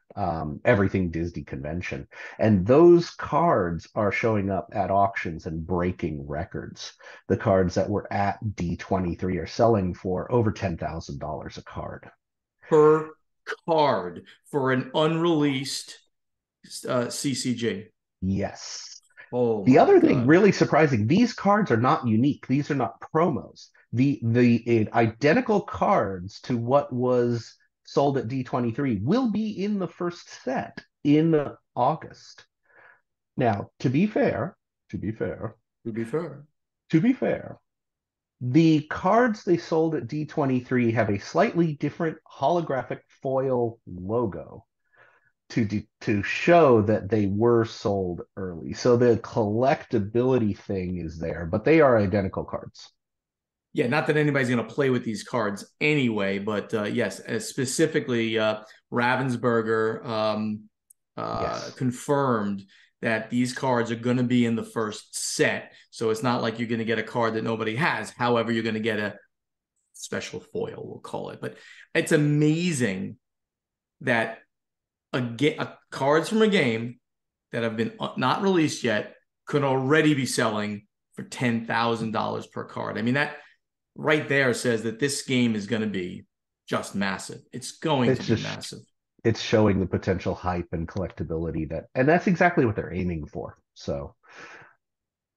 everything Disney convention. And those cards are showing up at auctions and breaking records. The cards that were at D23 are selling for over $10,000 a card. Per card for an unreleased CCG. Yes. Oh The my other thing God. really surprising, these cards are not unique. These are not promos. The identical cards to what was sold at D23 will be in the first set in August. Now, to be fair, To be fair. to be fair, the cards they sold at D23 have a slightly different holographic foil logo to show that they were sold early. So the collectability thing is there, but they are identical cards. Yeah, not that anybody's going to play with these cards anyway, but yes, specifically Ravensburger Yes. confirmed that these cards are going to be in the first set. So it's not like you're going to get a card that nobody has. However, you're going to get a special foil, we'll call it. But it's amazing that cards from a game that have been not released yet could already be selling for $10,000 per card. I mean, that right there says that this game is going to be just massive. It's going to It's be just massive. it's showing the potential hype and collectability and that's exactly what they're aiming for. So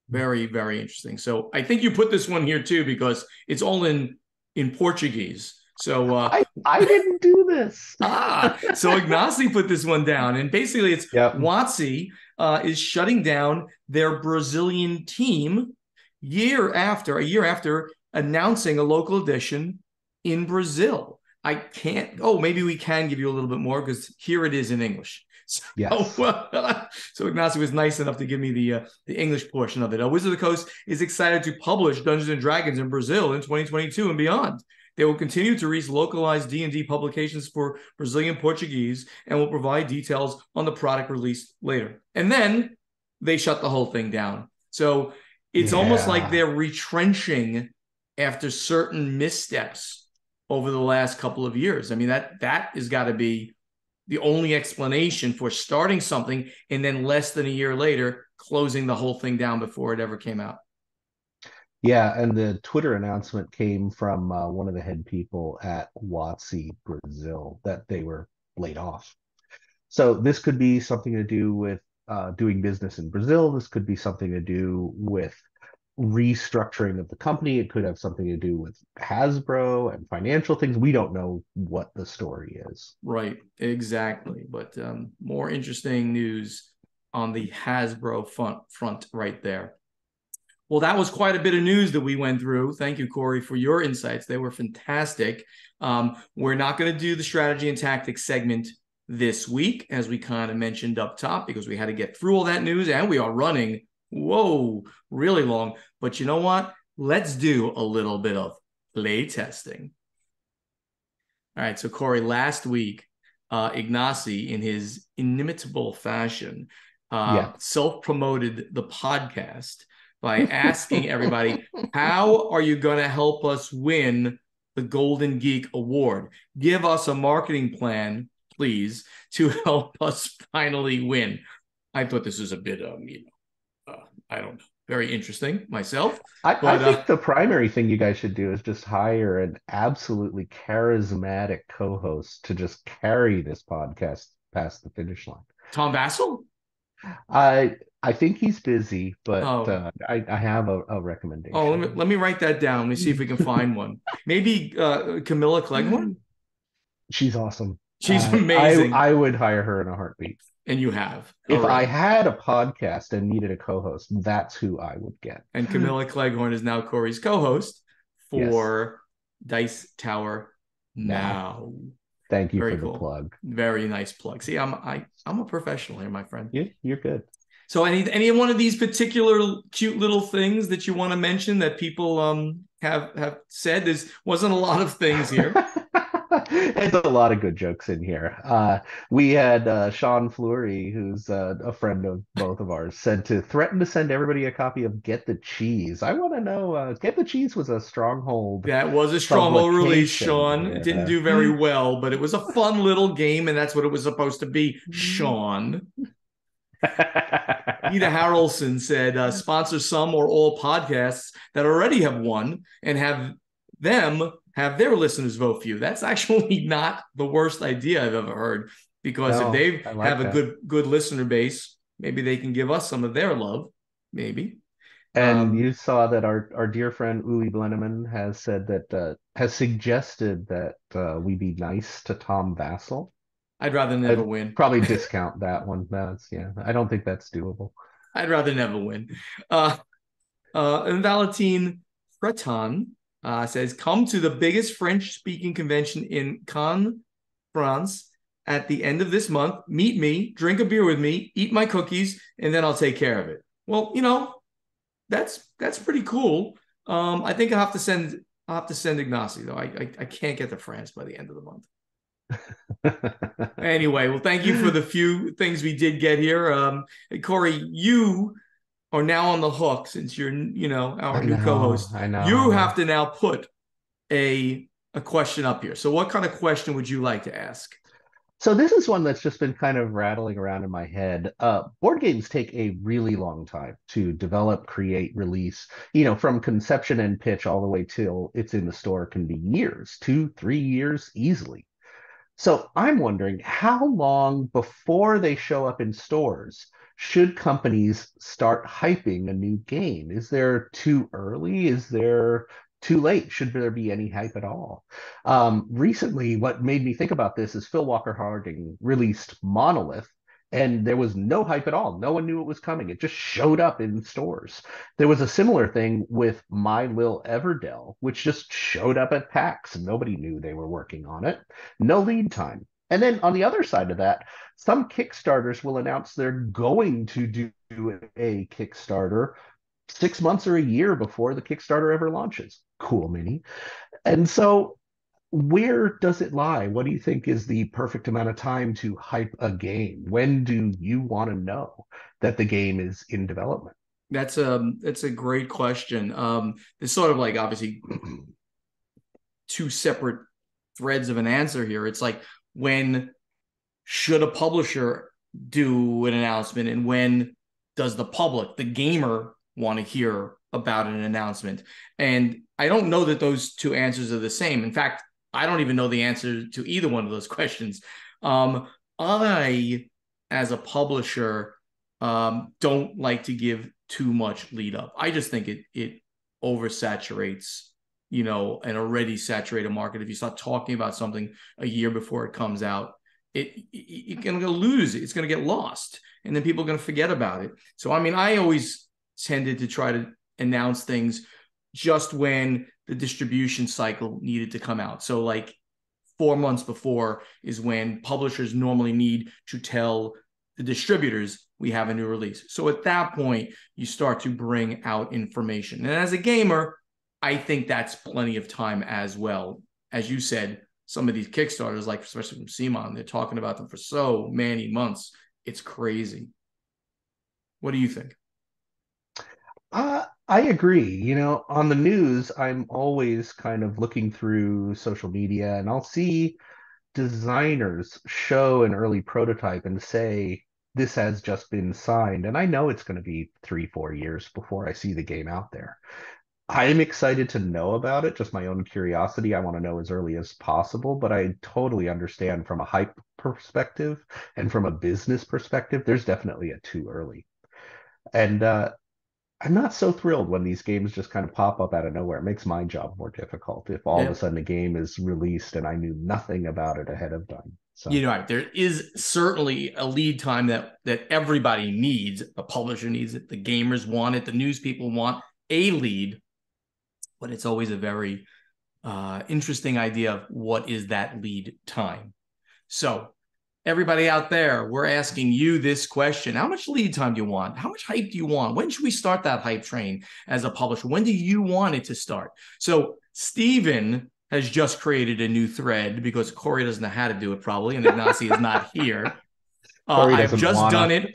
Very, very interesting. So I think you put this one here too because it's all in Portuguese. So I didn't do this. so Ignacy put this one down, and basically it's Yep. Watsy is shutting down their Brazilian team a year after announcing a local edition in Brazil. I can't. Oh, maybe we can give you a little bit more because here it is in English. Yes. So Ignacy was nice enough to give me the English portion of it. Wizard of the Coast is excited to publish Dungeons and Dragons in Brazil in 2022 and beyond. They will continue to release localized D&D publications for Brazilian Portuguese and will provide details on the product released later. And then they shut the whole thing down. So it's almost like they're retrenching after certain missteps over the last couple of years. I mean, that has got to be the only explanation for starting something and then less than a year later closing the whole thing down before it ever came out. Yeah, and the Twitter announcement came from one of the head people at WotC Brazil that they were laid off. So this could be something to do with doing business in Brazil. This could be something to do with restructuring of the company. It could have something to do with Hasbro and financial things. We don't know what the story is. Right, exactly. But more interesting news on the Hasbro front right there. Well, that was quite a bit of news that we went through. Thank you, Corey, for your insights. They were fantastic. We're not going to do the strategy and tactics segment this week, as we kind of mentioned up top, because we had to get through all that news, and we are running, really long. But you know what? Let's do a little bit of play testing. All right, so Corey, last week, Ignacy, in his inimitable fashion, self-promoted the podcast by asking everybody, how are you going to help us win the Golden Geek Award? Give us a marketing plan, please, to help us finally win. I thought this was a bit, I don't know, very interesting myself. I think the primary thing you guys should do is just hire an absolutely charismatic co-host to just carry this podcast past the finish line. Tom Vassell? I think he's busy, but I have a recommendation. Oh, let me write that down. Let me see if we can find one. Maybe Camilla Cleghorn? She's awesome. She's amazing. I would hire her in a heartbeat. And you have. If I had a podcast and needed a co-host, that's who I would get. And Camilla Cleghorn is now Corey's co-host for Dice Tower Now. Thank you for the plug. Very nice plug. See, I'm a professional here, my friend. You're good. So any one of these particular cute little things that you want to mention that people have said? There wasn't a lot of things here. There's a lot of good jokes in here. We had Sean Fleury, who's a friend of both of ours, threatened to send everybody a copy of Get the Cheese. I want to know, Get the Cheese was a Stronghold. That was a Stronghold release, Sean. It didn't do very well, but it was a fun little game, and that's what it was supposed to be, Sean. Ida Harrelson said, sponsor some or all podcasts that already have won and have their listeners vote for you. That's actually not the worst idea I've ever heard, because if they have a good listener base, maybe they can give us some of their love, maybe. And you saw that our dear friend Uli Blenneman has said that has suggested that we be nice to Tom Vassell. I'd rather never win. Probably discount that one. I don't think that's doable. I'd rather never win. And Valentine Freton says, come to the biggest French-speaking convention in Cannes, France, at the end of this month. Meet me, drink a beer with me, eat my cookies, and then I'll take care of it. Well, that's pretty cool. I think I'll have to send Ignacy, though. I can't get to France by the end of the month. Anyway, well, thank you for the few things we did get here. Corey, you are now on the hook since you're, our new co-host. I know. You have to now put a question up here. So what kind of question would you like to ask? So this is one that's just been kind of rattling around in my head. Board games take a really long time to develop, create, release. From conception and pitch all the way till it's in the store can be years, 2-3 years easily. So I'm wondering, how long before they show up in stores should companies start hyping a new game? Is there too early? Is there too late? Should there be any hype at all? Recently, what made me think about this is Phil Walker Harding released Monolith, and there was no hype at all. No one knew it was coming. It just showed up in stores. There was a similar thing with My Lil Everdell, which just showed up at PAX. Nobody knew they were working on it. No lead time. And then on the other side of that, some Kickstarters will announce they're going to do a Kickstarter 6 months or a year before the Kickstarter ever launches. Cool, Mini. And so, where does it lie? What do you think is the perfect amount of time to hype a game? When do you want to know that the game is in development? That's a great question. It's sort of like obviously two separate threads of an answer here. It's like, when should a publisher do an announcement, and when does the public, the gamer, want to hear about an announcement? And I don't know that those two answers are the same. In fact, I don't even know the answer to either one of those questions. I, as a publisher, don't like to give too much lead up. I just think it oversaturates, an already saturated market. If you start talking about something a year before it comes out, you're going to lose it. It's going to get lost, and then people are going to forget about it. So, I mean, I always tended to try to announce things just when the distribution cycle needed to come out. So, like 4 months before is when publishers normally need to tell the distributors we have a new release. So at that point, you start to bring out information. And as a gamer, I think that's plenty of time as well. As you said, some of these Kickstarters, like especially from Simon, they're talking about them for so many months. It's crazy. What do you think? I agree. On the news, I'm always kind of looking through social media and I'll see designers show an early prototype and say, this has just been signed. And I know it's going to be 3, 4 years before I see the game out there. I am excited to know about it, just my own curiosity. I want to know as early as possible, but I totally understand from a hype perspective and from a business perspective, there's definitely a too early. And I'm not so thrilled when these games just kind of pop up out of nowhere. It makes my job more difficult if all of a Yeah. sudden a game is released and I knew nothing about it ahead of time. So, There is certainly a lead time that everybody needs. A publisher needs it. The gamers want it. The news people want a lead. But it's always a very interesting idea of what is that lead time. So, everybody out there, we're asking you this question. How much lead time do you want? How much hype do you want? When should we start that hype train as a publisher? When do you want it to start? So, Steven has just created a new thread because Corey doesn't know how to do it probably, and Ignacy is not here. Corey I've doesn't just wanna. done it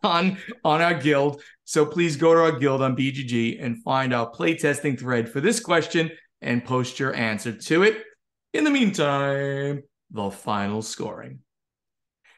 on our guild. So please go to our guild on BGG and find our playtesting thread for this question and post your answer to it. In the meantime, the final scoring.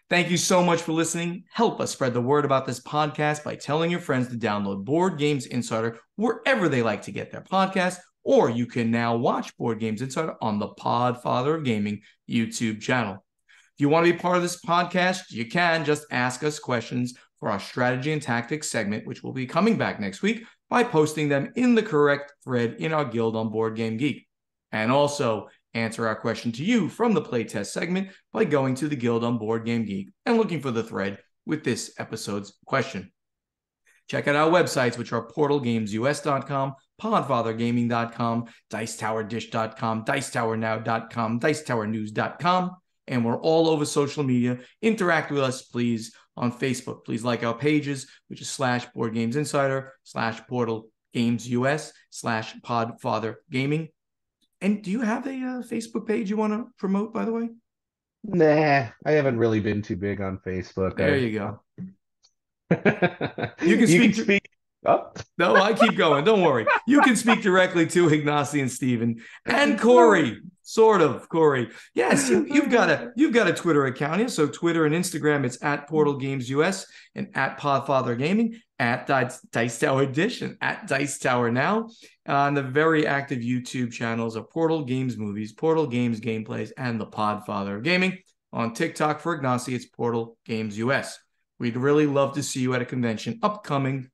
Thank you so much for listening. Help us spread the word about this podcast by telling your friends to download Board Games Insider wherever they like to get their podcast, or you can now watch Board Games Insider on the Podfather of Gaming YouTube channel. If you want to be part of this podcast, you can just ask us questions for our strategy and tactics segment, which will be coming back next week, by posting them in the correct thread in our guild on Board Game Geek. And also answer our question to you from the playtest segment by going to the guild on Board Game Geek and looking for the thread with this episode's question. Check out our websites, which are portalgamesus.com, podfathergaming.com, dicetowerdish.com, dicetowernow.com, dicetowernews.com. And we're all over social media. Interact with us, please, on Facebook. Please like our pages, which is /BoardGamesInsider, /PortalGamesUS, /PodfatherGaming. And do you have a Facebook page you want to promote, by the way? Nah, I haven't really been too big on Facebook. There you go. You can You can speak to... speak. Oh. No, I keep going. Don't worry. You can speak directly to Ignacy and Steven and Corey. Sort of, Corey. Yes, you've got a Twitter account here. So Twitter and Instagram, it's at PortalGamesUS and at Podfather Gaming, at Dice Tower Dish and at Dice Tower Now. And the very active YouTube channels are Portal Games Movies, Portal Games Gameplays, and the Podfather Gaming. On TikTok for Ignacy, it's Portal Games US. We'd really love to see you at a convention upcoming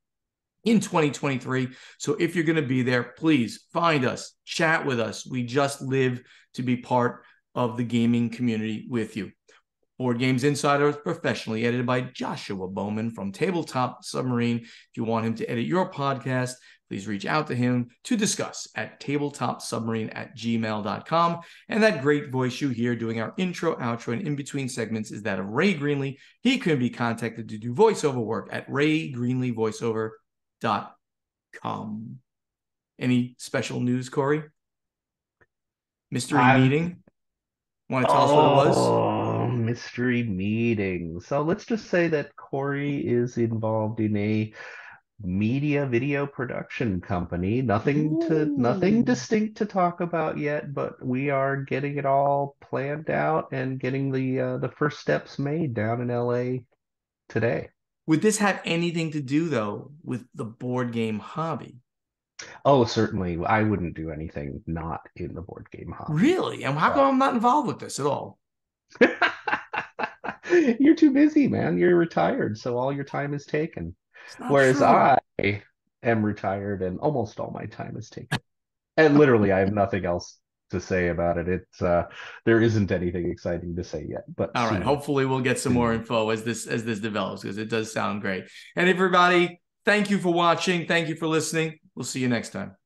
in 2023. So if you're going to be there, please find us, chat with us. We just live to be part of the gaming community with you. Board Games Insider is professionally edited by Joshua Bowman from Tabletop Submarine. If you want him to edit your podcast, please reach out to him to discuss at tabletopsubmarine@gmail.com. And that great voice you hear doing our intro, outro, and in-between segments is that of Ray Greenlee. He can be contacted to do voiceover work at raygreenleevoiceover.com. Any special news, Corey? Mystery meeting? Want to tell us what it was? Oh, mystery meeting. So let's just say that Corey is involved in a media video production company. Nothing distinct to talk about yet, but we are getting it all planned out and getting the first steps made down in LA today. Would this have anything to do, though, with the board game hobby? Oh, certainly. I wouldn't do anything not in the board game hobby. Really? And how come I'm not involved with this at all? You're too busy, man. You're retired, so all your time is taken. Whereas true. I am retired and almost all my time is taken. And literally, I have nothing else to say about it. It's there isn't anything exciting to say yet. But all right, hopefully we'll get some more info as this develops, because it does sound great. And everybody, thank you for watching. Thank you for listening. We'll see you next time.